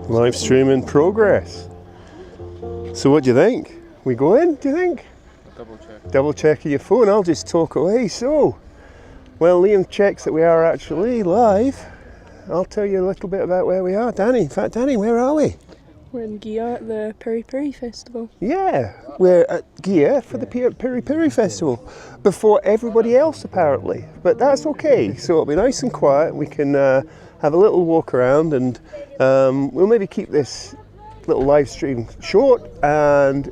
Live stream in progress. So what do you think? We go in, do you think? Double check. Double checking your phone, I'll just talk away. So, well, Liam checks that we are actually live. I'll tell you a little bit about where we are. Danny, in fact, Danny, where are we? We're in Guia at the Piri Piri Festival. Yeah, we're at Guia for the Piri Piri Festival before everybody else apparently, but that's okay. So it'll be nice and quiet. We can have a little walk around, and we'll maybe keep this little live stream short and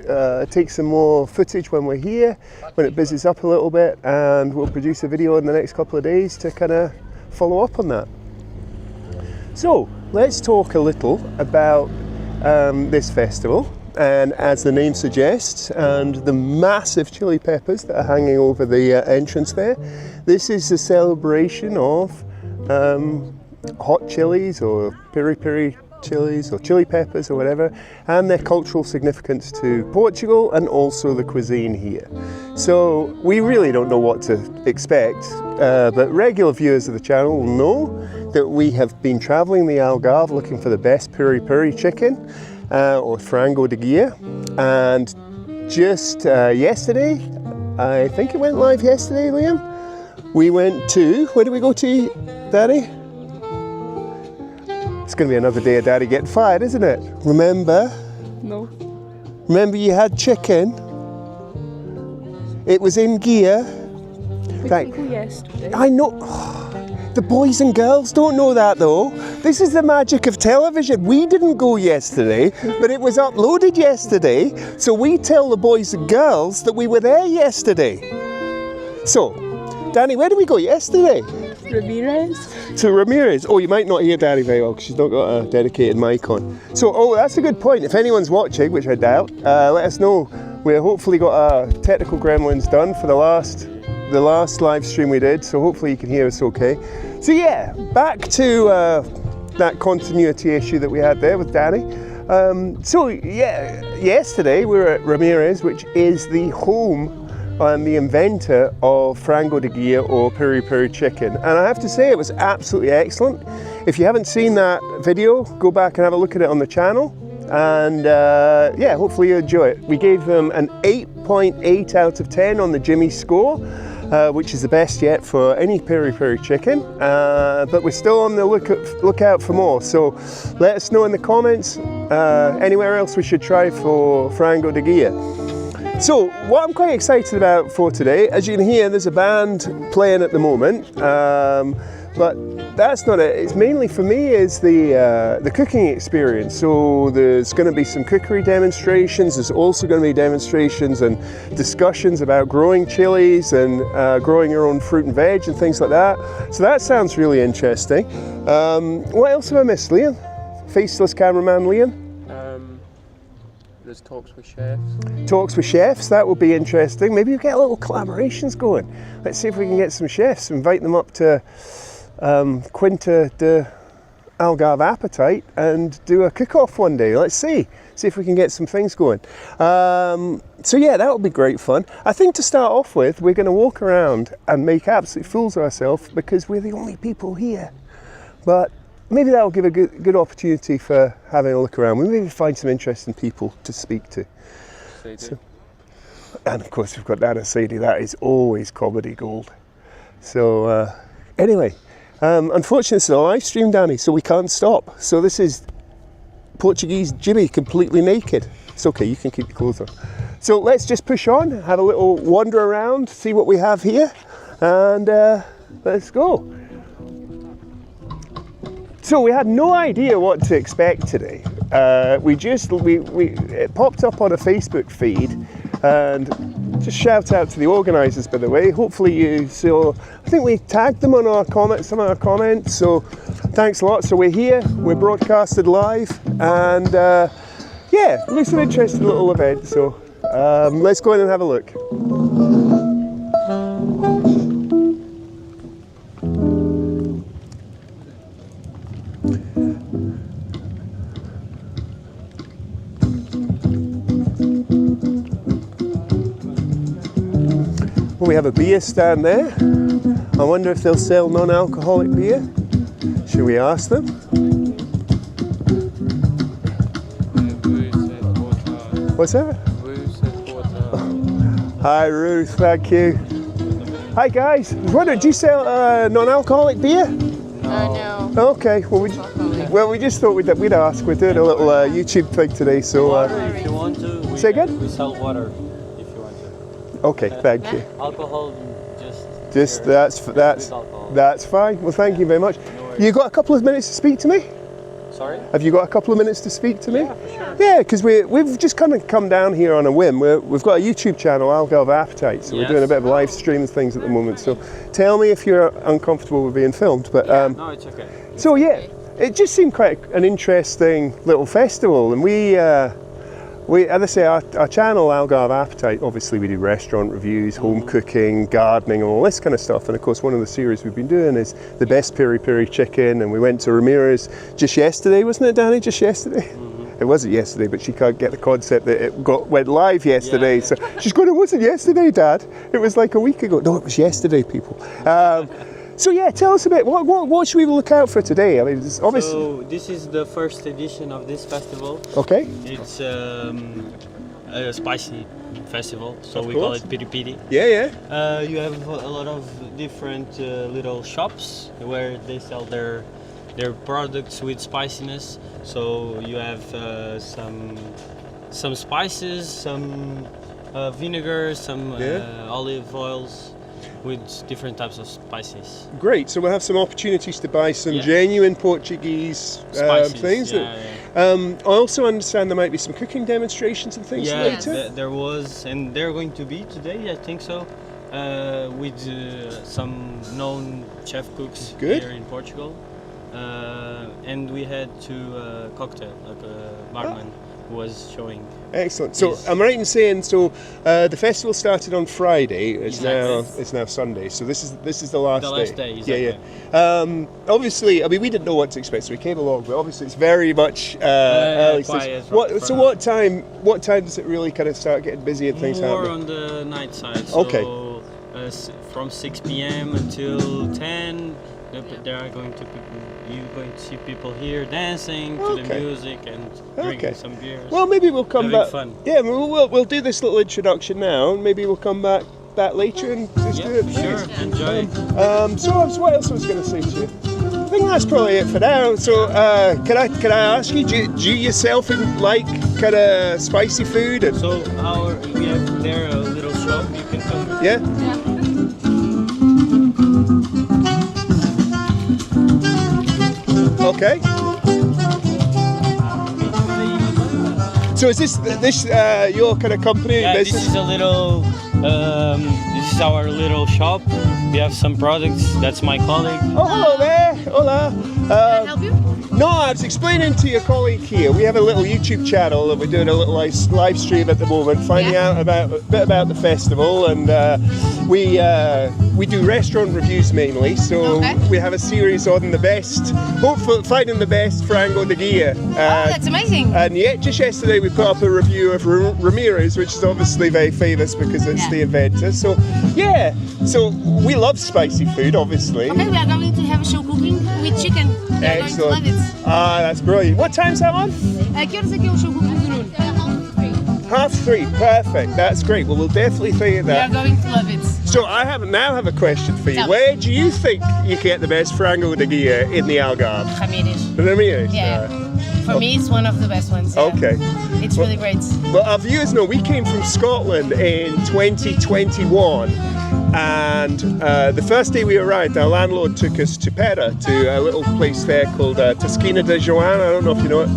take some more footage when we're here, when it busies up a little bit, and we'll produce a video in the next couple of days to kind of follow up on that. So let's talk a little about this festival, and as the name suggests, and the massive chili peppers that are hanging over the entrance there. This is a celebration of hot chilies, or piri piri chilies, or chili peppers, or whatever, and their cultural significance to Portugal and also the cuisine here. So we really don't know what to expect, but regular viewers of the channel will know that we have been travelling the Algarve looking for the best piri piri chicken, or frango de Guia, and just yesterday, I think it went live yesterday, Liam, we went to, where did we go to, Daddy? It's going to be another day of Daddy getting fired, isn't it? Remember? No. Remember you had chicken? It was in Guia. We didn't go yesterday. I know. The boys and girls don't know that though. This is the magic of television. We didn't go yesterday, but it was uploaded yesterday. So we tell the boys and girls that we were there yesterday. So, Danny, where did we go yesterday? Ramirez. To Ramirez. Oh, you might not hear Danny very well because she's not got a dedicated mic on. So, oh, that's a good point. If anyone's watching, which I doubt, let us know. We've hopefully got our technical gremlins done for the last live stream we did, so hopefully you can hear us okay. So yeah, back to that continuity issue that we had there with Danny. So yeah, yesterday we were at Ramirez, which is the home and the inventor of frango de Guia, or piri piri chicken, and I have to say it was absolutely excellent. If you haven't seen that video, go back and have a look at it on the channel, and yeah, hopefully you enjoy it. We gave them an 8.8 out of 10 on the Jimmy score, which is the best yet for any piri piri chicken, but we're still on the lookout for more, so let us know in the comments anywhere else we should try for frango de Guia. So what I'm quite excited about for today, as you can hear, there's a band playing at the moment, but that's not it. It's mainly for me is the cooking experience. So there's going to be some cookery demonstrations. There's also going to be demonstrations and discussions about growing chilies and growing your own fruit and veg and things like that. So that sounds really interesting. What else have I missed, Liam? Faceless cameraman Liam? There's talks with chefs. Talks with chefs, that will be interesting. Maybe we'll get a little collaborations going. Let's see if we can get some chefs, invite them up to Quinta de Algarve Appetite and do a cook-off one day. Let's see if we can get some things going. So yeah, that would be great fun. I think to start off with, we're going to walk around and make absolute fools of ourselves because we're the only people here. But maybe that will give a good opportunity for having a look around. We maybe find some interesting people to speak to. So, and of course we've got Nana Sadie, that is always comedy gold. So anyway, unfortunately it's a live stream, Danny, so we can't stop. So this is Portuguese Jimmy completely naked. It's okay, you can keep your clothes on. So let's just push on, have a little wander around, see what we have here, and let's go. So we had no idea what to expect today. It popped up on a Facebook feed, and just shout out to the organisers, by the way. Hopefully you saw, I think we tagged them on our comments, some of our comments, so thanks a lot. So we're here, we're broadcasted live, and yeah, it looks an interesting little event, so let's go in and have a look. We have a beer stand there. I wonder if they'll sell non-alcoholic beer. Should we ask them? What's that? Ruth headquarter. Hi Ruth, thank you. Hi guys, I was wondering, do you sell non-alcoholic beer? No. Okay, well we just thought we'd ask. We're doing a little YouTube thing today, so... Water if you want to. Say again? We sell water if you want to. Okay, thank you. Alcohol, Just here. With alcohol. that's fine. Well, thank you very much. You got a couple of minutes to speak to me? Sorry? Have you got a couple of minutes to speak to me? Yeah, for sure. Yeah, because we've just kind of come down here on a whim. We've got a YouTube channel, Algarve Appetite, so we're doing a bit of live stream things at the moment. So tell me if you're uncomfortable with being filmed. But No, it's okay. so yeah, it just seemed quite an interesting little festival, and we as I say, our channel Algarve Appetite, obviously we do restaurant reviews, home cooking, gardening, and all this kind of stuff. And of course, one of the series we've been doing is the best Piri Piri chicken, and we went to Ramirez just yesterday, wasn't it, Danny? Just yesterday. It wasn't yesterday, but she can't get the concept that it went live yesterday. Yeah. So she's going, it wasn't yesterday, Dad. It was like a week ago. No, it was yesterday, people. So yeah, tell us a bit. What should we look out for today? I mean, it's obviously. So this is the first edition of this festival. Okay. It's a spicy festival, so Of we call course. it Piri Piri. Yeah. You have a lot of different little shops where they sell their products with spiciness. So you have some spices, some vinegar, some olive oils with different types of spices. Great. So we'll have some opportunities to buy some genuine Portuguese Spices, things. I also understand there might be some cooking demonstrations and things later. There was, and they're going to be today, I think so, with some known chef cooks Good. here in Portugal. And we had two cocktail, like a barman who was showing. Excellent. So Yes. I'm right in saying the festival started on Friday. Exactly. It's now Sunday. So this is the last day. The last day, exactly. Yeah. Obviously, I mean we didn't know what to expect, so we came along. But obviously, it's very much early quiet stage. for What time does it really kind of start getting busy and things More happening? on the night side. So, Okay. From 6 p.m. until 10, there are going to you're going to see people here dancing to the Okay. music and drinking Okay. some beers. Well, maybe we'll come Having back. fun. Yeah, we'll do this little introduction now, and maybe we'll come back later and just do it. Sure, enjoy. So what else I was going to say to you? I think that's probably it for now. So can I ask you, do you yourself like kind of spicy food? And, So we have there a little shop you can come. yeah. Okay. So is this your kind of company Yeah, this business? is a little. This is our little shop. We have some products. That's my colleague. Oh, hello there. Hola. Can I help you? No, I was explaining to your colleague here. We have a little YouTube channel and we're doing a little live stream at the moment, finding out a bit about the festival, and we do restaurant reviews mainly. So we have a series on the best, hopefully finding the best frango de Guia. That's amazing. And yet, just yesterday we put up a review of Ramirez, which is obviously very famous because it's the inventor. So yeah, so we love spicy food, obviously. Okay, we are going to have a show cooking with chicken. You are going to love it. Ah, that's brilliant. What time's that on? Que horas é que é o show cooking do Nuno? 3:30. Perfect. That's great. Well, we'll definitely think of We are that. going to love it. So I now have a question for you. Tell me. Where do you think you get the best frango de Guia in the Algarve? Ramirez. Ramirez. Yeah. For me, it's one of the best ones. Yeah. Okay. It's really great. Well, our viewers know we came from Scotland in 2021, and the first day we arrived, our landlord took us to Pera, to a little place there called Tosquina de Joan. I don't know if you know it.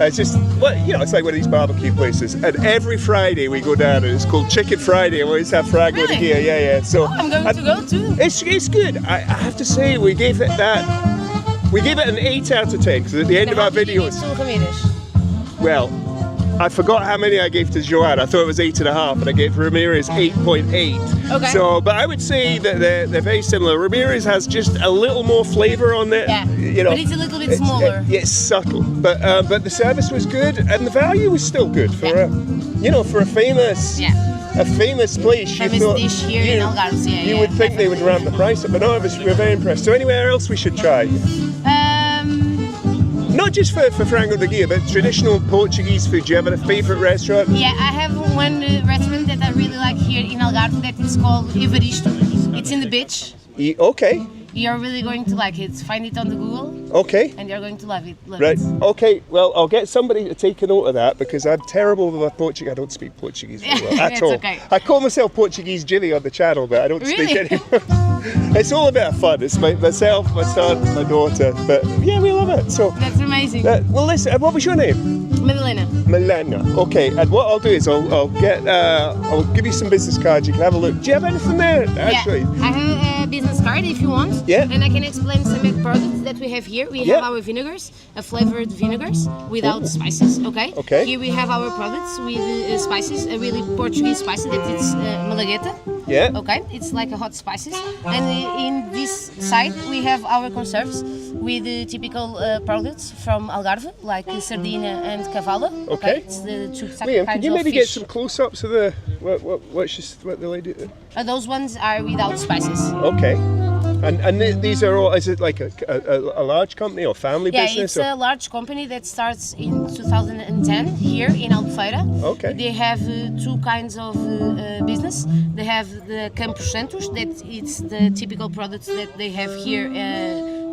It's just, well, you know, it's like one of these barbecue places. And every Friday we go down, and it's called Chicken Friday. And we always have frango de Really? Guia. Yeah. So I'm going to go too. It's good. I have to say we gave it an 8 out of 10 because at the end of our videos. To Ramirez. Well, I forgot how many I gave to Joanne. I thought it was 8.5, and I gave Ramirez 8.8. Okay. So, but I would say that they're very similar. Ramirez has just a little more flavour on it. Yeah. You know, But it's a little bit smaller. It's subtle, but the service was good, and the value was still good for for a famous. Yeah. A famous place. Famous you thought, dish here in Algarve. Yeah, you would think they would ramp the price up, but no, we're very impressed. So anywhere else we should try? No, not just for Frango da Guia, but traditional Portuguese food. Do you have a favourite restaurant? Yeah, I have one restaurant that I really like here in Algarve that is called Evaristo. It's in the beach. Okay. You're really going to like it. Find it on the Google. Okay. And you're going to love it. Right. Okay. Well, I'll get somebody to take a note of that because I'm terrible with Portuguese. I don't speak Portuguese very well at It's all. okay. I call myself Portuguese Jilly on the channel, but I don't speak Really? anymore. It's all a bit of fun. It's myself, my son, my daughter. But yeah, we love it. So. That's amazing. Well, listen. What was your name? Madalena. Milena. Okay. And what I'll do is I'll give you some business cards. You can have a look. Do you have anything there? Actually. Yeah, I have a business card if you want. Yeah. And I can explain some products that we have here. We have our vinegars, flavored vinegars without spices. Okay. Okay. Here we have our products with spices, a really Portuguese spice that it's malagueta. Yeah. Okay. It's like a hot spices. And in this side we have our conserves with typical products from Algarve, like sardina and cavalo. Okay. It's the two Liam, kinds can you of maybe fish. get some close-ups of the what the lady? Those ones are without spices. Okay. And these are all. Is it like a large company or family Yeah, business? it's a large company that starts in 2010 here in Albufeira. Okay. They have two kinds of business. They have the Campos Santos, that it's the typical products that they have here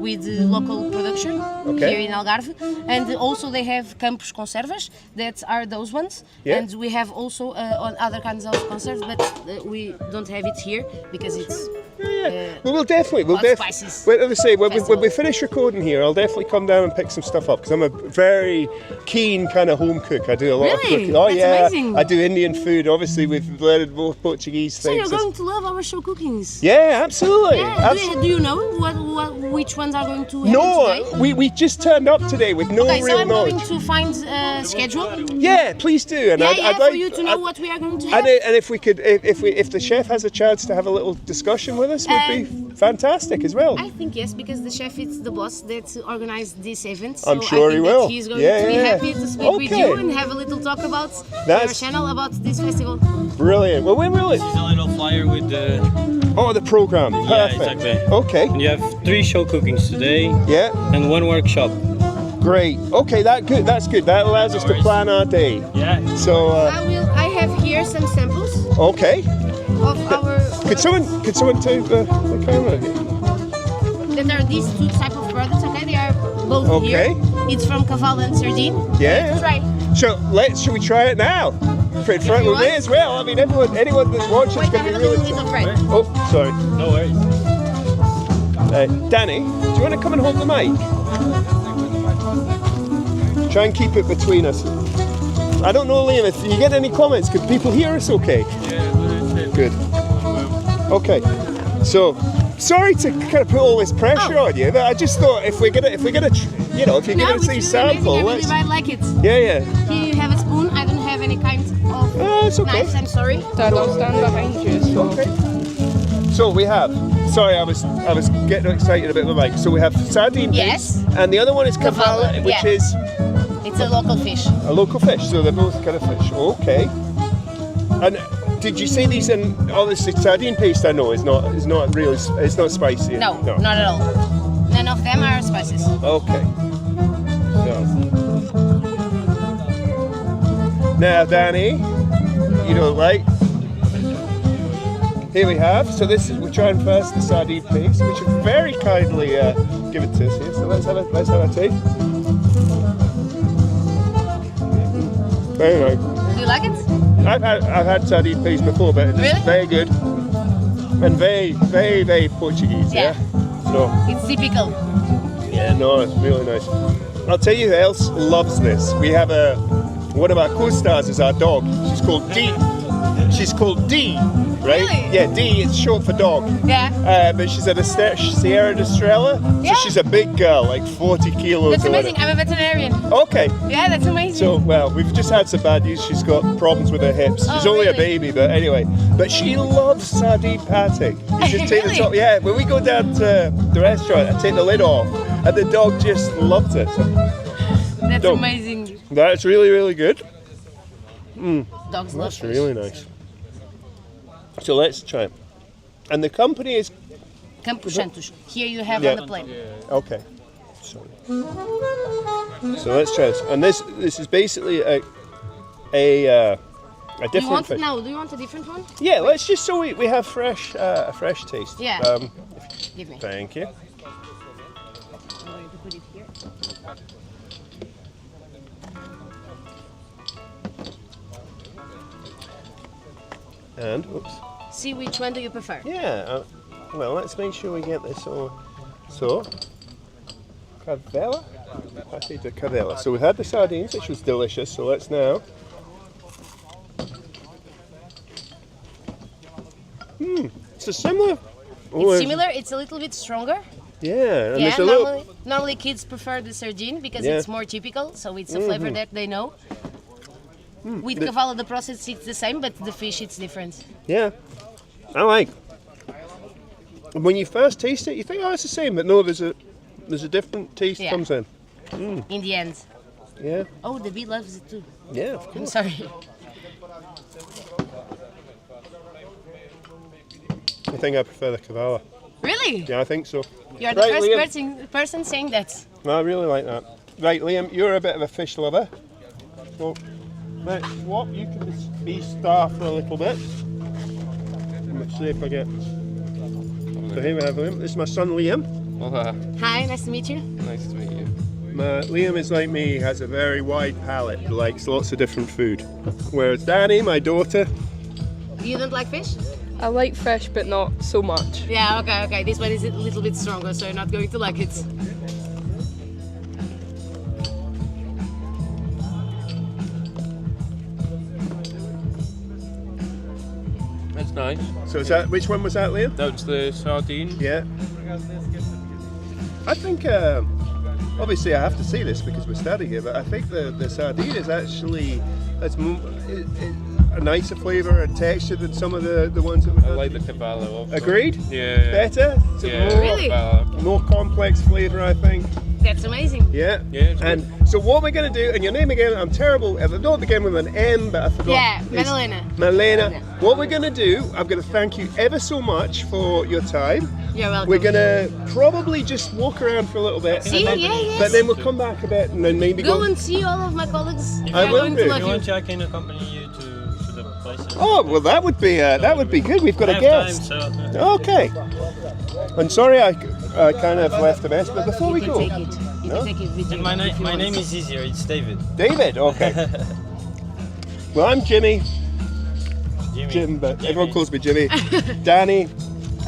with local production here in Algarve. And also they have Campos Conservas, that are those ones. Yeah. And we have also other kinds of conserves, but we don't have it here because it's... Well, we'll definitely. spices Well, as I say, when festival. we finish recording here, I'll definitely come down and pick some stuff up because I'm a very keen kind of home cook. I do a lot of Really? cooking. Oh That's yeah, amazing. I do Indian food. Obviously, we've learned more Portuguese So things. you're going to love our show cookings. Yeah, absolutely. Yeah, do you know which ones are going to happen No, today? we just turned up today with no Okay, real so I'm knowledge. going to find a schedule. Yeah, please do. And I'd like for you to know what we are going to have. And if we could, if the chef has a chance to have a little discussion with us, would be fantastic as well. I think yes, because the chef is the boss that organized this event. So I'm sure I think he will. That he's going Yeah, to be yeah. happy to speak with Okay. you and have a little talk about your That's- channel, about this festival. Brilliant. Well, we're really. It's a little flyer with the. Oh, the program. Yeah, Perfect. exactly. Okay. And you have 3 show cookings today Yeah. and 1 workshop. Great. Okay, that's good. That allows us to plan our day. Yeah. So, I have here some samples okay. of our Could someone take the camera? that are these two type of products. Okay, they are both Okay. here. It's from caval and sardine. Yeah. Try. So should we try it now? In front you of me want. as well. I mean, anyone that's watching is Wait, going have to a be really. little bit of bread. Oh, sorry. No worries. Danny, do you want to come and hold the mic? Try and keep it between us. I don't know, Liam, if you get any comments, could people hear us okay? Yeah, Good. Okay. So, sorry to kind of put all this pressure on you, but I just thought if you're gonna, you know, if you're No, gonna it's say really sample, amazing. I let's. really like it. Yeah. Here you have a spoon. I don't have any kind of It's okay. knives. I'm sorry. I don't stand behind you, so... So we have. Sorry, I was getting excited a bit with the mic. So we have sardine Yes. base, and the other one is cavala, Cavala, which yeah. is It's a local fish. a local fish. So they're both kind of fish. Okay. And did you say these? And obviously sardine paste, I know, is not really. It's not spicy. No, not at all. None of them are spices. Okay. So. Now, Danny, you don't like. Here we have. So we're trying first the sardine paste, which you very kindly given to us here. So let's have a taste. Very nice. Do you like it? I've had sardine paste before, but it's Really? very good and very, very, very Portuguese. Yeah. So It's typical. yeah, no, it's really nice. I'll tell you who else loves this. We have one of our co-stars is our dog. She's called Dee. She's called Dee, right? Really? Yeah, Dee. It's short for dog. Yeah. But she's at a Sierra de Estrella, Yeah. so she's a big girl, like 40 kilos. That's or amazing. whatever. I'm a veterinarian. Okay. Yeah, that's amazing. So, well, we've just had some bad news. She's got problems with her hips. She's Oh, only a really? baby, but anyway. But she loves sardine pate. You just take the Really? top. Yeah, when we go down to the restaurant, I take the lid off, and the dog just loves it. So That's Dog. amazing. that's really, really good. Dogs love That's fish. really nice. So let's try it. And the company is Campos Santos. Here you have Yeah. on the plate. okay. Sorry. So let's try this. And this is basically a different Do you want fish. no? Do you want a different one? Yeah, let's just so we have a fresh taste. Yeah. Give me. Thank you. I'm going to put it here. And oops. See which one do you prefer? Yeah. Well, let's make sure we get this all. So, cavella. Pate de cavella. So we had the sardines, which was delicious. So let's now. It's a similar. It's similar. It's a little bit stronger. Yeah. And Yeah. there's a little. Normally kids prefer the sardine because Yeah. it's more typical. So it's a flavor that they know. With cavallo, the process is the same, but the fish it's different. Yeah. I like. When you first taste it, you think, oh, it's the same, but no, there's a different taste Yeah. comes in. In the end. Yeah. Oh, the bee loves it too. Yeah. Of I'm course. sorry. I think I prefer the cavalla. Really? Yeah, I think so. You're the Right, first Liam. person saying that. No, I really like that. Right, Liam, you're a bit of a fish lover. So let's swap. You can just be star for a little bit. Let's see if I get. So here we have Liam. This is my son Liam. Hola. Hi, nice to meet you. Nice to meet you. Liam is like me, he has a very wide palate, he likes lots of different food. Whereas Danny, my daughter, You don't like fish? I like fish, but not so much. Yeah, okay. This one is a little bit stronger, so you're not going to like it. That's nice. so is that, which one was that, Liam? That's the sardine. Yeah. I think, obviously I have to say this because we're studying it, but I think the sardine is actually, a nicer flavour and texture than some of the ones that we've I had. like the cavallo also. Agreed? Yeah. Better? It's a Yeah. more, Really? Cavallo. more complex flavour, I think. That's amazing. Yeah. Yeah, it's good. And so what we're going to do, and your name again, I'm terrible, I know it began with an M, but I forgot. Yeah, It's Madalena. Malena. What we're going to do, I'm going to thank you ever so much for your time. You're welcome. We're going to probably just walk around for a little bit. See, yes. But then we'll come back a bit and then maybe Go and see all of my colleagues. If I They're will going do. to you love want you. to, I can accompany you to the places. Oh, well that would be good. We've got I a have guest. time, so Okay. I'm sorry I kind of left the mess, but before we You can go. take it. You No? can take it with you. And my if you want. name is easier. It's David. David, okay. Well, I'm Jimmy. Jimmy. Jim, but Jimmy. everyone calls me Jimmy. Danny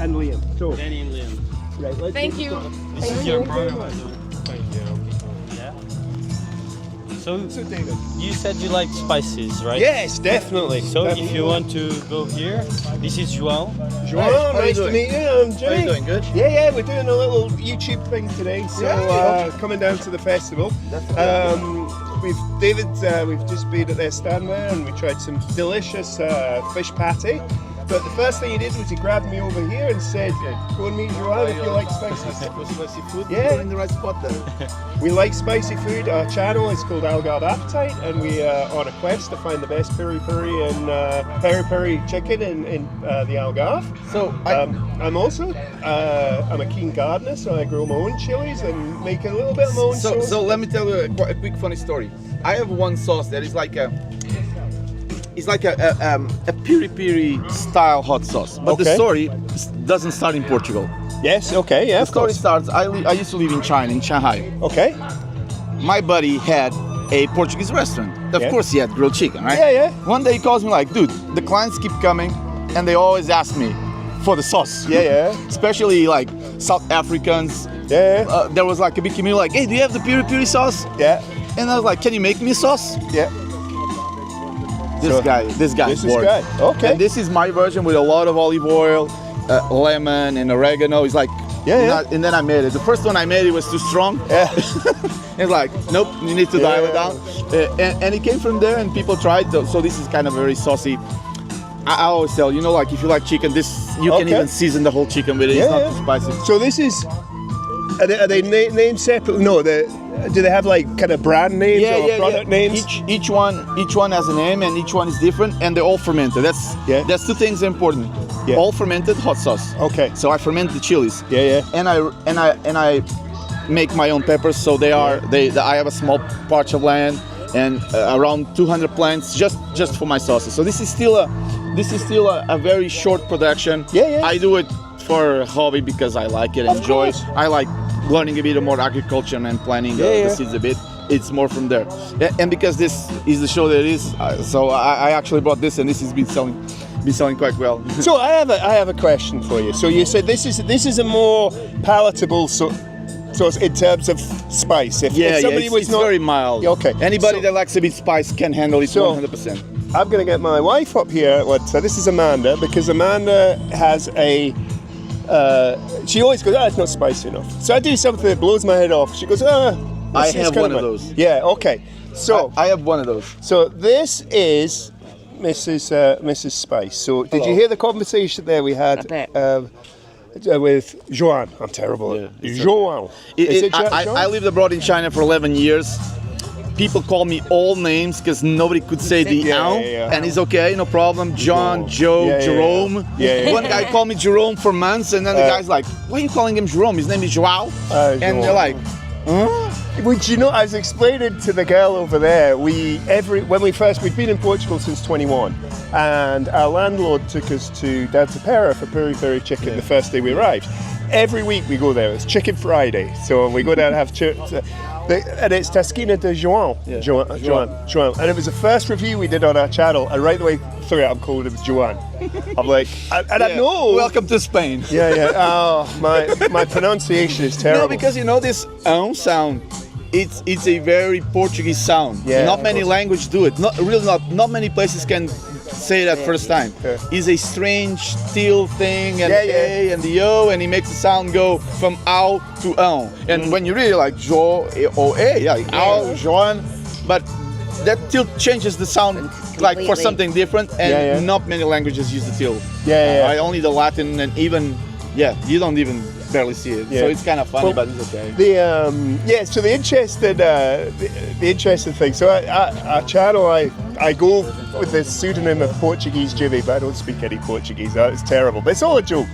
and Liam. So, Danny and Liam. right, let's Thank you. This is your program. I do. Thank you. Yeah. So So David. you said you like spices, right? Yes, definitely. So if you want to go here, this is João. João, How you nice to doing? meet you. I'm Jimmy. How you doing? Good? Yeah, we're doing a little YouTube thing today. So coming down to the festival. We've just been at their stand there and we tried some delicious fish pate. But the first thing he did was he grabbed me over here and said, "Go and meet João if you like spices." Spicy food. Yeah. You're in the right spot there. We like spicy food. Our channel is called Algarve Appetite, and we are on a quest to find the best piri piri and peri peri chicken in the Algarve. So I'm also I'm a keen gardener, so I grow my own chilies and make a little bit of my own sauce. So let me tell you a quick funny story. I have one sauce that is like a piri piri style hot sauce, but the Okay. story doesn't start in Portugal. Yes, okay, yeah, The of story course. starts. I used to live in China, in Shanghai. Okay, My buddy had a Portuguese restaurant. Of Yeah. course, he had grilled chicken, right? Yeah, yeah. One day he calls me like, dude, the clients keep coming, and they always ask me for the sauce. yeah, Especially like South Africans. yeah, There was like a big community like, hey, do you have the piri piri sauce? yeah, And I was like, can you make me a sauce? yeah. This So, guy This is bored. good. Okay. And this is my version with a lot of olive oil, lemon, and oregano. He's like, Yeah. And then I made it. The first one I made, it was too strong. Yeah. It's like, nope, you need to dial it Yeah. down. And it came from there, and people tried. So this is kind of very saucy. I always tell you know, like if you like chicken, this you can Okay. even season the whole chicken with it. It's Yeah, not yeah. too spicy. So this is. Are they named separately? No. Do they have like kind of brand names or product names? Each one has a name, and each one is different, and they're all fermented. That's two things important. Yeah. All fermented hot sauce. Okay. So I ferment the chilies. Yeah, yeah. And I make my own peppers, so I have a small patch of land and around 200 plants just for my sauces. So this is still a very short production. Yeah. I do it for a hobby because I like it, enjoy. I like learning a bit more agriculture and planting the seeds a bit. It's more from there, and because this is the show that it is, so I actually brought this, and this has been selling quite well. So I have a question for you. So you said this is a more palatable sauce in terms of spice. If somebody was it's not very mild. Okay. Anybody that likes a bit spice can handle it 100%. I'm going to get my wife up here. So this is Amanda, because Amanda has a. She always goes, it's not spicy enough. So I do something that blows my head off. She goes, I have one of those. Yeah. Okay. So I have one of those. So this is Mrs. Spice. So did you hear the conversation there we had with Joan? I'm terrible. Yeah, Joan. I lived abroad in China for 11 years. People call me all names because nobody could say the ow, and it's okay, no problem. John, Joe, Jerome. One guy called me Jerome for months, and then the guy's like, "Why are you calling him Jerome? His name is Joao." And they're like, "Huh?" Would you know? I was explaining to the girl over there. We'd been in Portugal since 21, and our landlord took us down to Pera for Piri Piri chicken the first day we arrived. Every week we go there. It's Chicken Friday, so we go down and have chicken. And it's Tasquina de João. João. And it was the first review we did on our channel, and right the way through it, I'm calling him Joan. I'm like, I know. Welcome to Spain. Yeah. Oh, my pronunciation is terrible. No, because this sound, it's a very Portuguese sound. Yeah, not many languages do it. Not many places can say that first time. Yeah. It's a strange still thing, and A and the O, and it makes the sound go from ow to ow. And when you really like jo or a, like ow, Joan, but that still changes the sound like for something different, and not many languages use the till. Only the Latin, and even you don't even barely see it. So it's kind of funny, but it's okay. So the interesting thing. So our channel, I go with the pseudonym of Portuguese Jimmy, but I don't speak any Portuguese. It's terrible, but it's all a joke.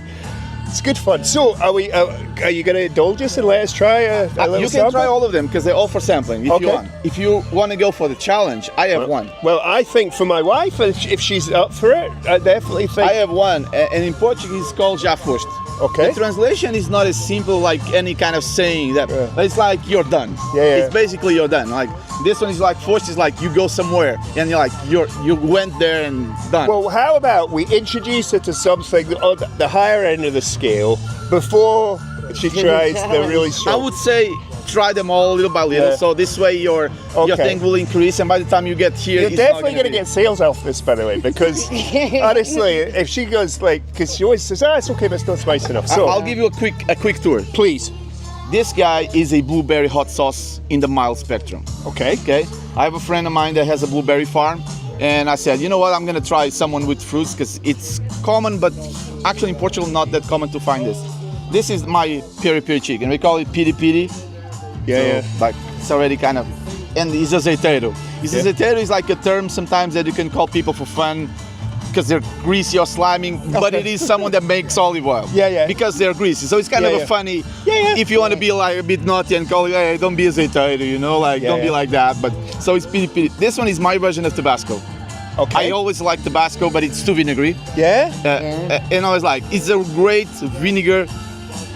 It's good fun. So are you going to indulge us and let us try a little You can sample? try all of them because they're all for sampling if you want. If you want to go for the challenge, I have one. Well, I think for my wife, if she's up for it, I definitely think. I have one, and in Portuguese it's called já foste. Okay. The translation is not as simple like any kind of saying that. It's like you're done. It's basically you're done. Like this one is like foste is like you go somewhere and you're like you went there and done. Well, how about we introduce her to something on the higher end of the scale before she tries the really strong. I would say try them all little by little, so this way your thing will increase, and by the time you get here, you're definitely going to get sales off this, by the way, because honestly, if she goes because she always says, it's okay, but it's not spicy enough. So I'll give you a quick tour, please. This guy is a blueberry hot sauce in the mild spectrum. Okay. I have a friend of mine that has a blueberry farm, and I said, you know what, I'm going to try someone with fruits because it's common, but actually in Portugal not that common to find this. This is my Piri Piri chicken. We call it Piri Piri. Like it's already kind of, and it's azeiteiro. Azeiteiro is like a term sometimes that you can call people for fun because they're greasy or sliming, but it is someone that makes olive oil. Because they're greasy. So it's kind of a funny, if you want to be like a bit naughty and call it, hey, don't be azeiteiro, don't be like that. But so it's Piri Piri. This one is my version of Tabasco. I always like Tabasco, but it's too vinegary. And I was like, it's a great vinegar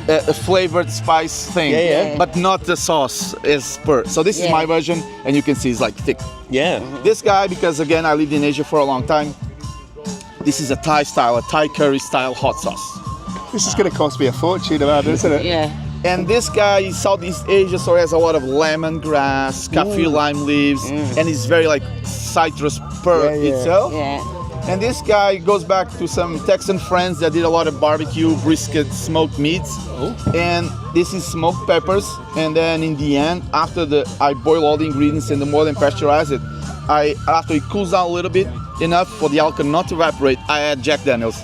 a flavored spice thing, but not the sauce is per. So this is my version, and you can see it's like thick. This guy, because again I lived in Asia for a long time, this is a Thai curry style hot sauce. This is going to cost me a fortune, isn't it? And this guy is Southeast Asia, so he has a lot of lemongrass, kaffir lime leaves, and it's very like citrus per itself. And this guy goes back to some Texan friends that did a lot of barbecue, brisket, smoked meats. And this is smoked peppers. And then in the end, after I boil all the ingredients and the more than pasteurize it, after it cools down a little bit, enough for the alcohol not to evaporate, I add Jack Daniels.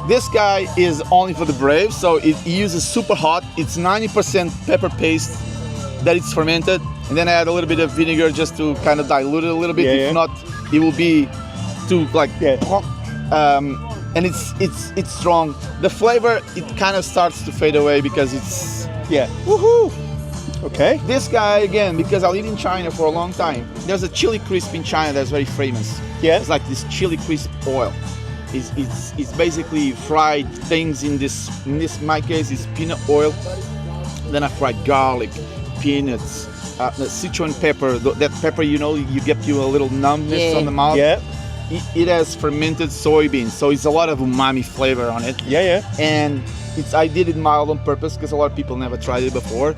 This guy is only for the brave, so it uses super hot. It's 90% pepper paste that it's fermented. And then I add a little bit of vinegar just to kind of dilute it a little bit. If not, it will be too like and it's strong. The flavor, it kind of starts to fade away because it's Yeah. woohoo. Okay. This guy again, because I lived in China for a long time. There's a chili crisp in China that's very famous. Yeah. It's like this chili crisp oil. It's basically fried things in this my case is peanut oil. Then I fried garlic, peanuts, the Sichuan pepper. That pepper, you know, you get you a little numbness on the mouth. Yeah. It has fermented soybeans, so it's a lot of umami flavor on it. Yeah, yeah. And I did it mild on purpose because a lot of people never tried it before.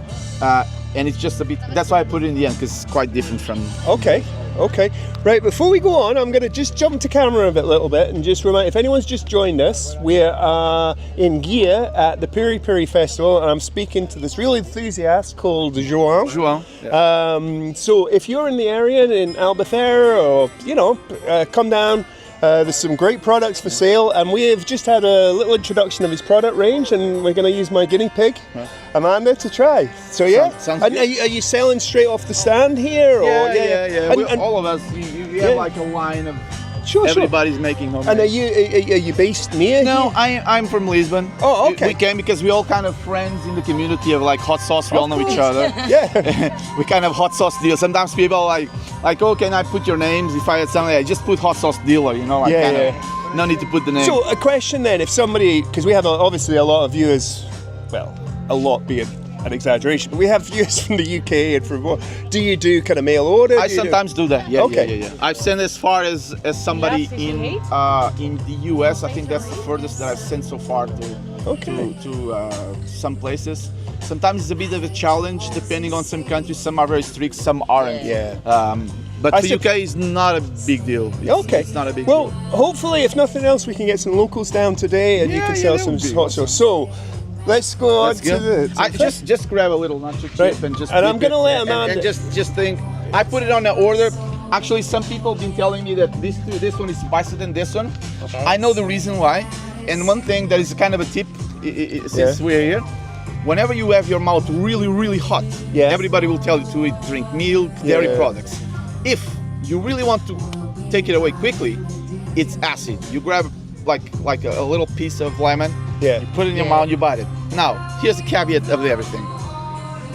And it's just a bit, that's why I put it in the end, because it's quite different from... Okay, okay. Right, before we go on, I'm going to just jump to camera a little bit and just remind, if anyone's just joined us, we're in Guia at the Piri Piri Festival, and I'm speaking to this real enthusiast called João. João. Yeah. So if you're in the area in Algarve, or, you know, come down. There's some great products for sale, and we've just had a little introduction of his product range, and we're going to use my guinea pig, Amanda, to try. So yeah, Sounds and good. are you selling straight off the stand here? Or, Yeah. And, All of us, you Yeah. have like a line of sure. everybody's making homemade. And are you based near? No, here? I'm from Lisbon. Oh, okay. We came because we all kind of friends in the community of like hot sauce. We all know each other. Yeah. We kind of hot sauce deal. Sometimes people are like, oh, can I put your names? If I had something, I just put hot sauce dealer. You know, like Yeah, kind yeah. of no need to put the name. So a question then, if somebody, because we have obviously a lot of viewers, well, a lot being an exaggeration, but we have viewers from the UK and from what? Do you do kind of mail order? I sometimes do that. Yeah, Okay. yeah. I've sent as far as somebody in the US. I think that's the furthest that I've sent so far to some places. Sometimes it's a bit of a challenge depending on some countries. Some are very strict, some aren't. Yeah. But I the UK is not a big deal. Okay. It's not a big well, deal. hopefully, if nothing else, we can get some locals down today, and you Yeah, can yeah, sell that some would be hot sauce. So, let's go Let's on go. to the. I just grab a little nacho chip Right. and just. And I'm dip gonna it. let And- Amanda- and just think. I put it on the order. Actually, some people have been telling me that this one is spicier than this one. Okay. I know the reason why. And one thing that is kind of a tip, since we're here, whenever you have your mouth really, really hot, everybody will tell you to drink milk, dairy products. If you really want to take it away quickly, it's acid. You grab like a little piece of lemon, you put it in your mouth, you bite it. Now, here's the caveat of everything.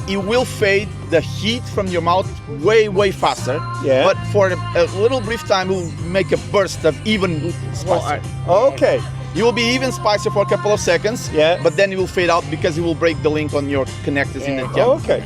It will fade the heat from your mouth way, way faster. Yeah. But for a little brief time, it will make a burst of even spice. Okay. You will be even spicier for a couple of seconds. Yeah. But then it will fade out because it will break the link on your connectors in the tongue. Okay.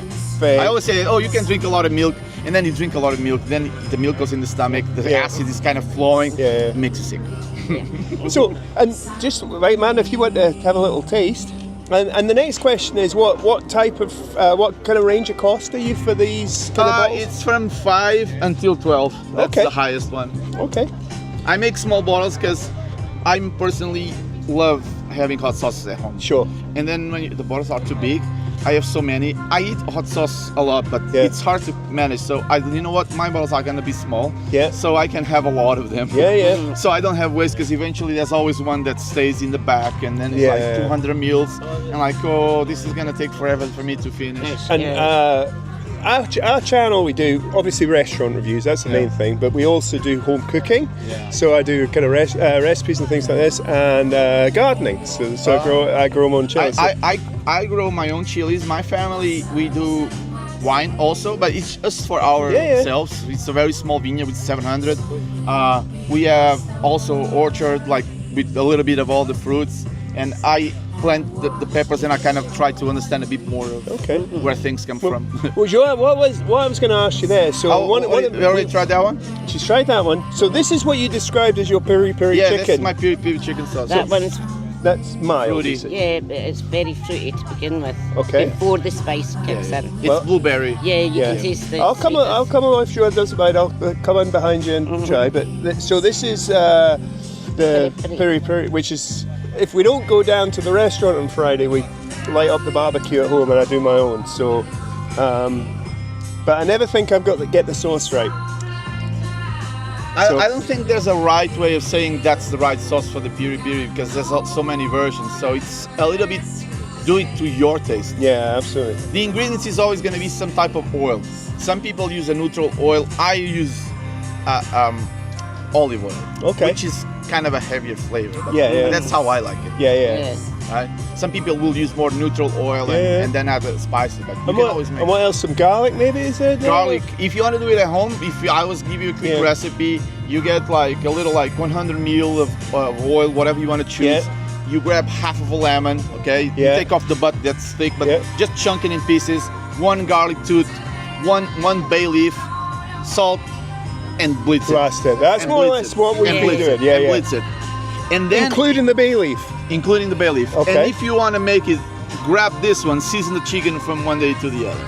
I always say, oh, you can drink a lot of milk, and then you drink a lot of milk, then the milk goes in the stomach, the acid is kind of flowing, it makes you sick. So, and just right, man, if you want to have a little taste. And the next question is, what type of, what kind of range of cost are you for these kind of bottles? It's from 5 until 12. That's Okay. the highest one. Okay. I make small bottles because I personally love having hot sauces at home. Sure. And then when the bottles are too big, I have so many. I eat hot sauce a lot, but it's hard to manage. So you know what? My bottles are gonna be small. Yeah. So I can have a lot of them. Yeah, yeah. So I don't have waste because eventually there's always one that stays in the back, and then it's like 200 mils, and like, oh, this is gonna take forever for me to finish. And our channel, we do obviously restaurant reviews, that's the main thing, but we also do home cooking. So I do kind of recipes and things like this, and gardening. So I grow my own chilies. I grow my own chilies. My family, we do wine also, but it's just for ourselves. It's a very small vineyard with 700. We have also orchard, like with a little bit of all the fruits, and I plant the peppers, and I kind of try to understand a bit more of where things come from. Well, Joe, what I was going to ask you there? So you already tried that one? She's tried that one. So this is what you described as your piri piri chicken. Yeah, this is my piri piri chicken sauce. That one's That's mild. Fruity. Is it? yeah, but it's very fruity to begin with. Okay. Before the spice kicks in. It's blueberry. Yeah, you can taste the. I'll come on if Joe doesn't mind. I'll come in behind you and try. But so this is the piri piri, which is, if we don't go down to the restaurant on Friday, we light up the barbecue at home and I do my own. So, but I never think I've got to get the sauce right. I don't think there's a right way of saying that's the right sauce for the piri piri because there's so many versions. So it's a little bit, do it to your taste. Yeah, absolutely. The ingredients is always going to be some type of oil. Some people use a neutral oil. I use olive oil, Okay. which is kind of a heavier flavor. But Yeah. that's how I like it. Yeah. Yes. Right? Some people will use more neutral oil and then add the spicy, but you can always make and what else? Some garlic, maybe, is it? garlic. If you want to do it at home, I was give you a quick recipe. You get like a little 100 ml of oil, whatever you want to choose. Yeah. You grab half of a lemon, okay? You take off the butt that's thick, but just chunk it in pieces. 1 garlic tooth, one bay leaf, salt, and blitz it. Blasted. That's And more or blitz less it. what we've And been blitz doing. it. And blitz it. And then including the bay leaf. including the bay leaf. Okay. And if you want to make it, grab this one, season the chicken from one day to the other.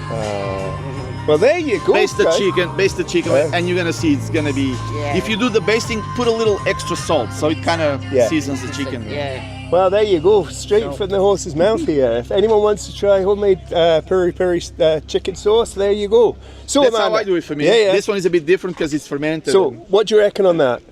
Well, there you go. Baste the chicken, Yeah. and you're gonna see it's gonna be. Yeah. If you do the basting, put a little extra salt, so it kind of seasons the chicken. Yeah. Well, there you go. Straight from the horse's mouth here. If anyone wants to try homemade piri piri chicken sauce, there you go. So, That's how Amanda, I do it for me. Yeah. This one is a bit different because it's fermented. So, what do you reckon on that?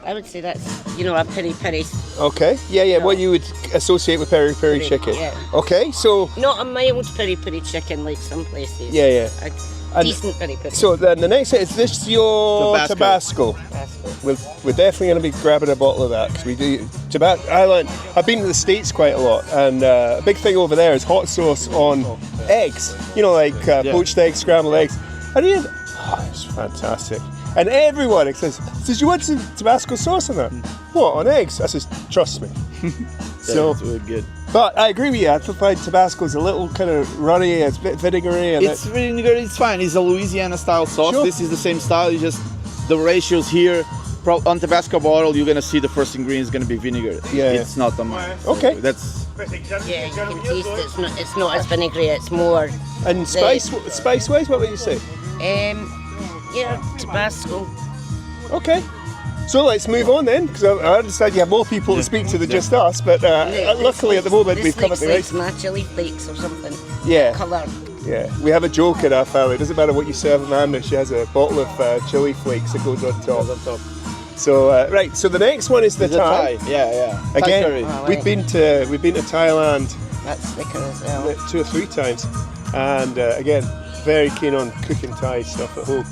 I would say that's, a piri piri. Okay. Yeah. What you would associate with piri piri chicken. Yeah. Okay. So. Not a mild piri piri chicken like some places. Yeah. A decent piri piri. So then the next is this your Tabasco? We're definitely going to be grabbing a bottle of that because we do Tabasco. I've been to the States quite a lot, and a big thing over there is hot sauce on eggs. Poached eggs, scrambled eggs. And it's fantastic. And everyone says, "You want some Tabasco sauce on that? What, on eggs?" I says, "Trust me." So it's really good. But I agree with you. I find Tabasco's a little kind of runny. It's a bit vinegary. And It's vinegar. It's fine. It's a Louisiana style sauce. Sure. This is the same style. It's just the ratios here. On Tabasco bottle, you're gonna see the first ingredient is gonna be vinegar. Yeah. It's not the mine. Okay. That's Yeah, you can taste it. It's not as vinegary. It's more. And spice wise, what would you say? Tabasco. Okay. So let's move on then, because I understand you have more people to speak to than just us, but luckily at the moment we've covered the This right. looks like my chili flakes or something. Yeah. Colour. Yeah, we have a joke in our family. It doesn't matter what you serve Amanda, she has a bottle of chili flakes that goes on top. So right, so the next one is the Thai. Yeah. Thai Again, curry. we've been to Thailand That's thicker as well. 2 or 3 times, and again, very keen on cooking Thai stuff at home.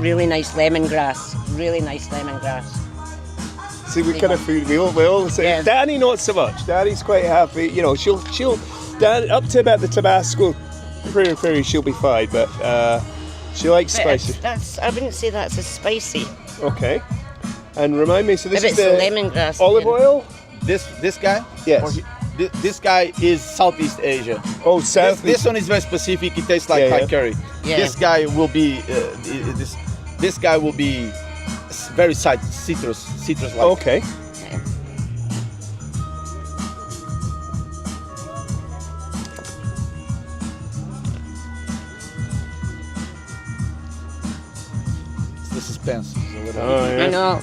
Really nice lemongrass. Really nice lemongrass. See, we kind of food we all say. Yeah. Danny not so much. Danny's quite happy. She'll up to about the Tabasco piri piri she'll be fine, but she likes But spicy. I wouldn't say that's as spicy. Okay. And remind me, so this If is it's the lemongrass. olive oil? This guy? Yes. This guy is Southeast Asia. Oh, South. This one is very specific. It tastes like Thai curry. Yeah. This guy will be this guy will be very citrus like. Okay. The suspense is a little. Oh, I yeah. know.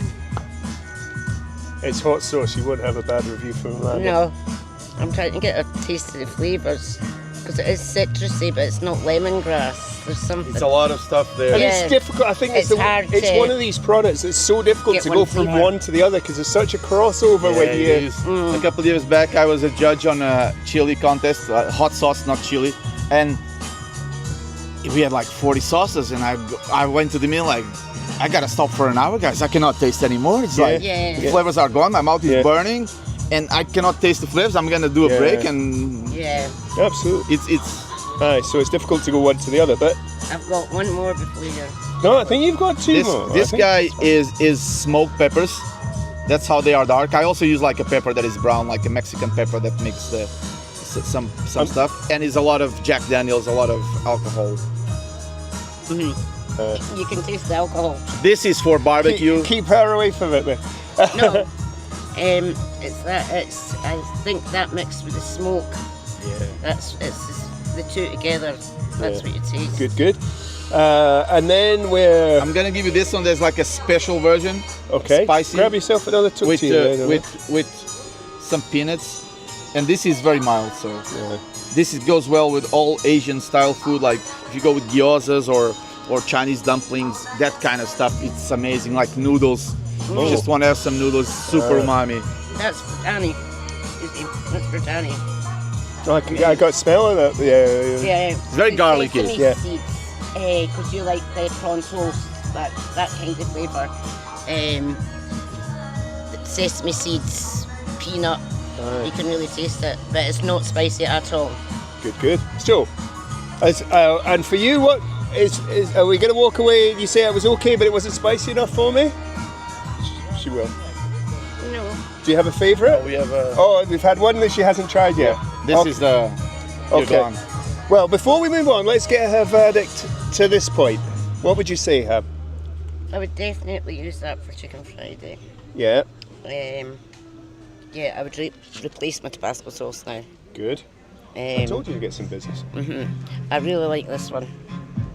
It's hot sauce. You wouldn't have a bad review from Amanda. No. I'm trying to get a taste of the flavours. Because it is citrusy, but it's not lemongrass. There's something. It's a lot of stuff there. And Yeah. it's difficult. I think It's hard it's to one of these products that's so difficult get to go one from flavour. one to the other because there's such a crossover Yeah, when it you. is. A couple of years back, I was a judge on a chili contest, hot sauce, not chili, and we had like 40 sauces, and I went to the meal like, I gotta stop for an hour, guys. I cannot taste anymore. It's like Yeah. the flavors are gone. My mouth is Yeah. burning, and I cannot taste the flavors. I'm gonna do a Yeah. break, and Yeah. Absolutely. it's Aye, so it's difficult to go one to the other, but I've got one more before you. no, I think you've got 2 more. I this think. guy is smoked peppers. That's how they are dark. I also use like a pepper that is brown, like a Mexican pepper that makes some stuff, and is a lot of Jack Daniels, a lot of alcohol. You can taste the alcohol. This is for barbecue. Keep her away from it then. No. It's that. I think that mixed with the smoke. Yeah. It's the two together. That's what you taste. Good. And then we're I'm gonna give you this one. There's like a special version. okay. Spicy. Grab yourself another with tortilla. with some peanuts, and this is very mild. So this goes well with all Asian style food. Like if you go with gyozas or Chinese dumplings, that kind of stuff. It's amazing. Like noodles. You just want to have some noodles. Super umami. That's for Danny. That's for Danny. I got smell of that. Yeah. Yeah. It's very garlicky. Yeah. Because you like the prawn toast, that kind of flavour. sesame seeds, peanut. You can really taste it, but it's not spicy at all. Good. So, and for you, what is are we going to walk away? You say it was okay, but it wasn't spicy enough for me? She will. No. Do you have a favourite? We have a. Oh, we've had one that she hasn't tried yet. This is the. You're Okay. gone. Well, before we move on, let's get her verdict to this point. What would you say, Ham? I would definitely use that for Chicken Friday. Yeah. Yeah, I would replace my Tabasco sauce now. Good. I told you to get some business. I really like this one.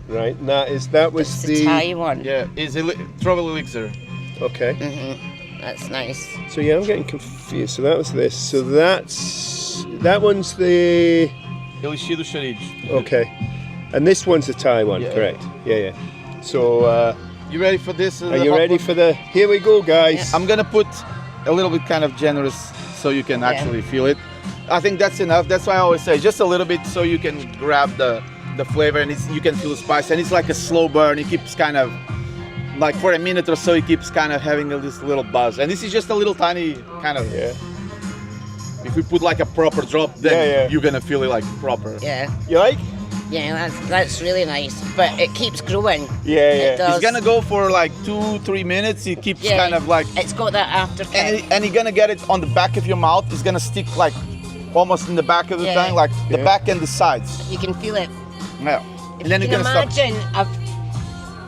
Right. And that was It's the the Thai one. Yeah, it's travel elixir. Okay. That's nice. So yeah, I'm getting confused. So that was this. So that one's the Elixir do Charide. okay, and this one's the Thai one, Yeah. correct? Yeah. So You ready for this? are you ready for the? Here we go, guys. I'm gonna put a little bit kind of generous so you can actually feel it. I think that's enough. That's why I always say just a little bit so you can grab the flavor and you can feel the spice. And it's like a slow burn. It keeps kind of like for a minute or so. It keeps kind of having this little buzz. And this is just a little tiny kind of. Yeah. If we put like a proper drop, then you're gonna feel it like proper. Yeah. You like? Yeah, that's really nice. But it keeps growing. Yeah. It does. It's gonna go for like 2-3 minutes. It keeps Yeah. kind of like. It's got that aftertaste. And you're gonna get it on the back of your mouth. It's gonna stick like almost in the back of the Yeah. tongue, like the back and the sides. You can feel it. Yeah. And then you you're can gonna stop. imagine a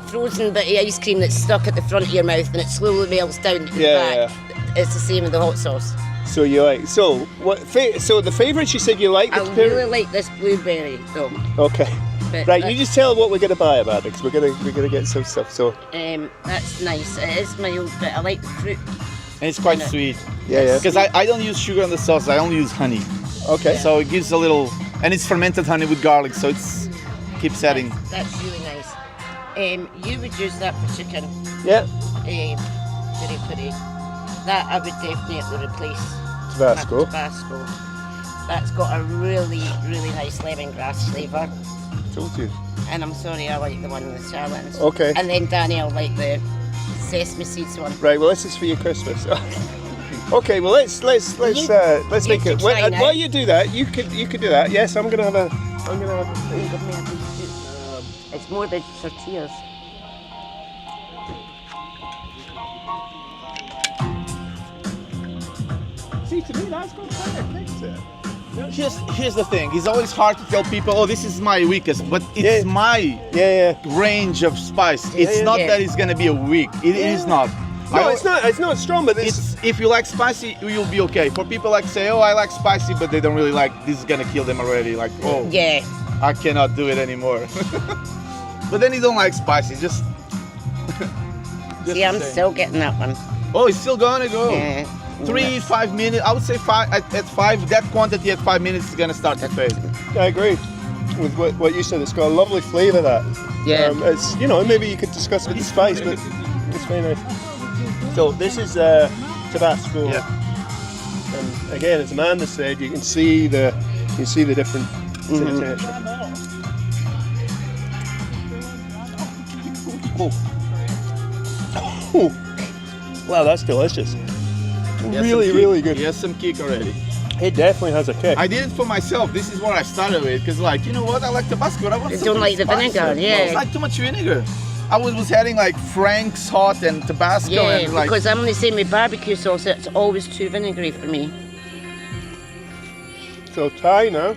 frozen bit of ice cream that's stuck at the front of your mouth and it slowly melts down to the back. It's the same with the hot sauce. So you like? So what? So the favourites you said you like? I really like this blueberry though. Okay. But Right. You just tell what we're gonna buy about it, because we're gonna get some stuff. So that's nice. It is mild, but I like the fruit. And it's quite Yeah. sweet. yeah. Because I don't use sugar on the sauce. I only use honey. Okay. So it gives a little, and it's fermented honey with garlic. So it's keeps adding. That's really nice. You would use that for chicken. Yeah. Piri Piri. That I would definitely replace. Tabasco. Tabasco. That's got a really, really nice lemongrass flavour. Told you. And I'm sorry, I like the one with the shallots. Okay. And then Danielle like the sesame seeds one. Right. Well, this is for your Christmas. Okay. Well, let's make it. try now. While you do that, you could do that. Yes, I'm gonna have a. It's more the tortillas. See, to me, that's got quite a kick to it. Here's the thing. It's always hard to tell people, oh, this is my weakest, but it's my Yeah. range of spice. It's yeah. not Yeah. that it's gonna be a weak. It is not. No, it's not. It's not strong, but It's if you like spicy, you'll be okay. For people like say, oh, I like spicy, but they don't really like. This is gonna kill them already. Like, oh, Yeah. I cannot do it anymore. But then you don't like spicy. Just See, I'm the same. still getting that one. Oh, it's still gonna go. Yeah. 3-5 minutes. I would say 5 at 5. That quantity at 5 minutes is gonna start to fade. I agree with what you said. It's got a lovely flavour. That. Yeah. It's maybe you could discuss with the spice, but it's very nice. So this is Tabasco. Yeah. And again, as Amanda said, you can see the different texture. Oh. Wow, that's delicious. Really good. He has some kick already. It definitely has a kick. I did it for myself. This is what I started with because, like, you know what? I like Tabasco. But I want You something don't like the spicy. vinegar, yeah. No, it's like too much vinegar. I was having like Frank's hot and Tabasco Yeah, and like. because I'm the same with barbecue sauce. It's always too vinegary for me. So Thai now.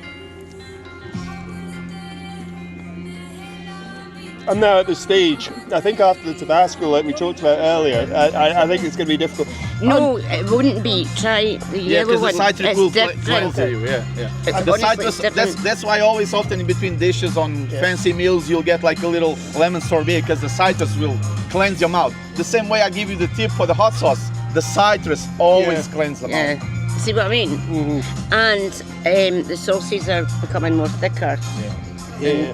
I'm now at the stage. I think after the Tabasco, like we talked about earlier, I think it's going to be difficult. No, it wouldn't be. Try the Yeah, yellow because one. the citric It's will different. cleanse you. Yeah. It's And the honestly citrus. different. That's why always often in between dishes on fancy meals you'll get like a little lemon sorbet because the citrus will cleanse your mouth. The same way I give you the tip for the hot sauce. The citrus always cleanses the mouth. Yeah. See what I mean? Mm-hmm. And the sauces are becoming more thicker. Yeah.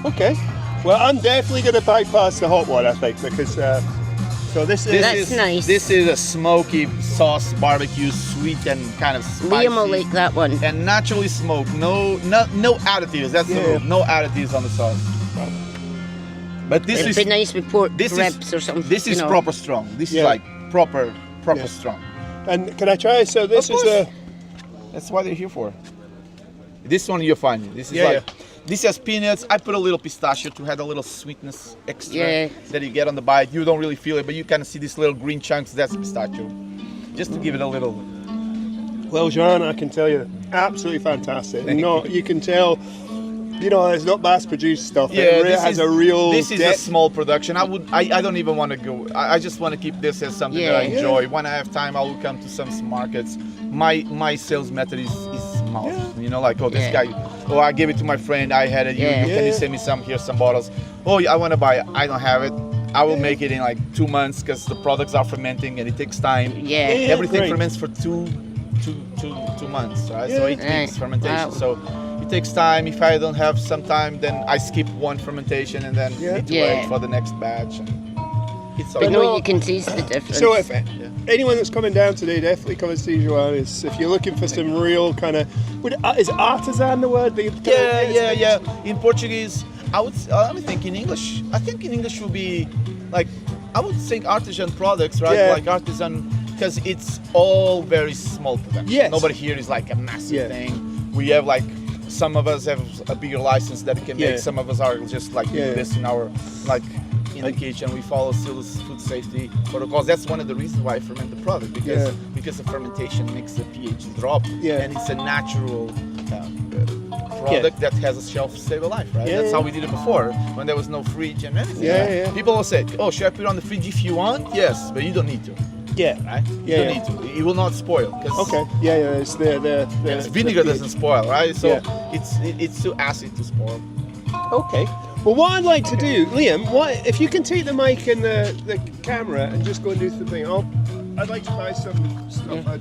Okay. Well, I'm definitely going to bypass the hot one, I think, because so this is. That's nice. This is a smoky sauce barbecue, sweet and kind of spicy. Liam will like that one. And naturally smoked. No additives. That's the rule. No additives on the sauce. But this It'd is be nice with pork this ribs is or something. this is you know. proper strong. This Yeah. is like proper Yeah. strong. And can I try? So this Of is course. the. That's what they're here for. This one you're finding. This is Yeah, like this has peanuts. I put a little pistachio to add a little sweetness extra Yeah. that you get on the bite. You don't really feel it, but you kind of see these little green chunks. That's pistachio, just to give it a little. Well, Joanne, I can tell you, absolutely fantastic. Thank No, you can tell. You know, it's not mass-produced stuff. Yeah, it really this has is a real. This is a depth. small production. I don't even want to go. I just want to keep this as something that I Yeah. enjoy. When I have time, I will come to some markets. My sales method is mouth. Yeah. You know, like, oh, this Yeah. guy, oh, I gave it to my friend. I had it. Yeah. Can you send me some? Here's some bottles. Oh, yeah, I want to buy it. I don't have it. I will make it in like 2 months because the products are fermenting and it takes time. Yeah. Yeah. Everything great. ferments for two months, right? So 8 Yeah. weeks fermentation. Wow. So it takes time. If I don't have some time, then I skip one fermentation and then Yeah. need to Yeah. wait for the next batch. It's But all no, no- you can taste the difference. So if anyone that's coming down today, definitely come and see Joanne. If you're looking for some real kind of, is artisan the word? yeah. In Portuguese, let me think in English. I think in English would be like, I would think artisan products, right? Yeah. Like artisan, because it's all very small production. Yes. Nobody here is like a massive Yeah. thing. We have like, some of us have a bigger license that we can Yeah. make. Some of us are just like Yeah. do this in our, like, in the kitchen. We follow still food safety protocols. That's one of the reasons why I ferment the product, because Yeah. because the fermentation makes the pH drop, Yeah. and it's a natural product that has a shelf-stable life, right? Yeah, That's yeah. how we did it before, when there was no fridge and anything. Yeah, right? yeah. People will say, "Oh, should I put it on the fridge if you want?" Yes, but you don't need to, Yeah. right? You Yeah, don't yeah. need to. It will not spoil. 'Cause Okay. Yeah. It's the vinegar the doesn't spoil, right? So Yeah. it's too acid to spoil. Okay. Well, what I'd like to do, Liam, if you can take the mic and the camera and just go and do the thing. I'd like to buy some stuff. I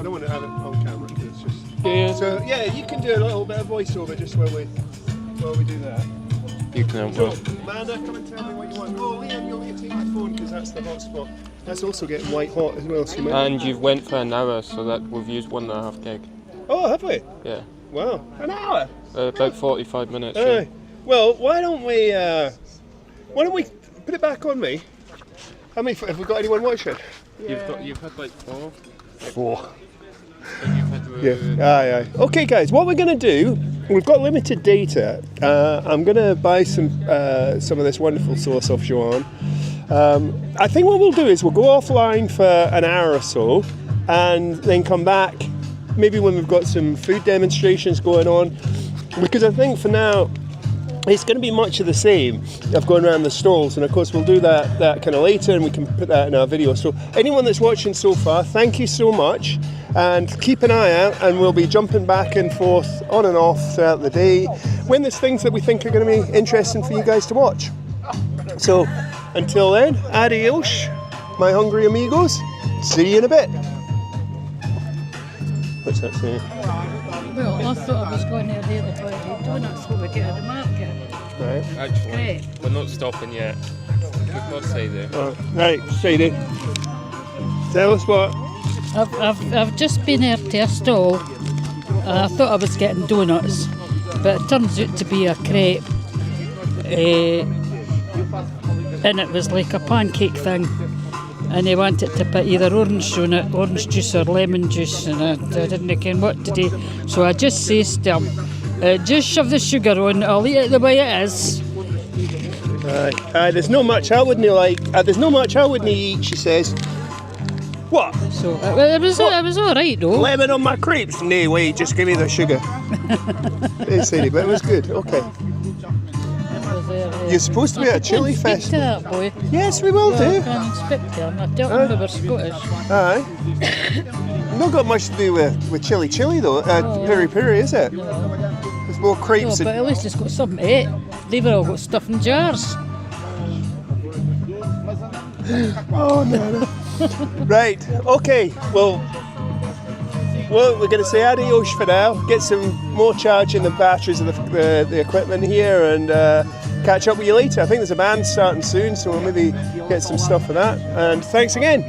don't want to have it on camera. It's just. Yeah. So yeah, you can do a little bit of voiceover just while we do that. You can So, Amanda, come and tell me what you want. Oh, Liam, you'll need to take my phone because that's the hotspot. That's also getting white hot as well. So you might. And you've went for an hour, so that we've used 1.5 keg. Oh, have we? Yeah. Wow, an hour. About 45 minutes. Aye. Well, why don't we put it back on me? How many? Have we got anyone watching? You've had like 4. 4. And you've had Yeah. Aye. Okay, guys. What we're gonna do? We've got limited data. I'm gonna buy some of this wonderful sauce off Joanne. I think what we'll do is we'll go offline for an hour or so, and then come back. Maybe when we've got some food demonstrations going on, because I think for now it's going to be much of the same of going around the stalls, and of course we'll do that kind of later, and we can put that in our video. So anyone that's watching so far, thank you so much, and keep an eye out, and we'll be jumping back and forth on and off throughout the day when there's things that we think are going to be interesting for you guys to watch. So until then, adios, my hungry amigos. See you in a bit. What's that saying? Well, I thought I was going there the other day. Donuts what we get at the market. Right. Actually, Great. we're not stopping yet. We've got to say there. Right, Sadie. Tell us what. I've just been here to a stall. I thought I was getting donuts, but it turns out to be a crepe. And it was like a pancake thing. And they wanted to put either orange on it, orange juice or lemon juice, and I didn't know what to do. So I just says to them, just shove the sugar on, I'll eat it the way it is. There's not much I wouldn't like. There's not much I wouldn't eat, she says. What? So it was all right though. Lemon on my crepes? No way, just give me the sugar. Hey, Sadie, but it was good. Okay. You're supposed to be at a chili Speak festival. to that boy. Yes, we will do. Go and speak to him. I tell him we were Scottish. Aye. Not got much to do with chili though. Piri Piri, is it? There's more No, crepes. but at least it's got something to eat. They've all got stuff in jars. Oh no. Right. Okay. Well, we're going to say adios for now. Get some more charging the batteries of the equipment here, and catch up with you later. I think there's a band starting soon, so we'll maybe get some stuff for that. And thanks again.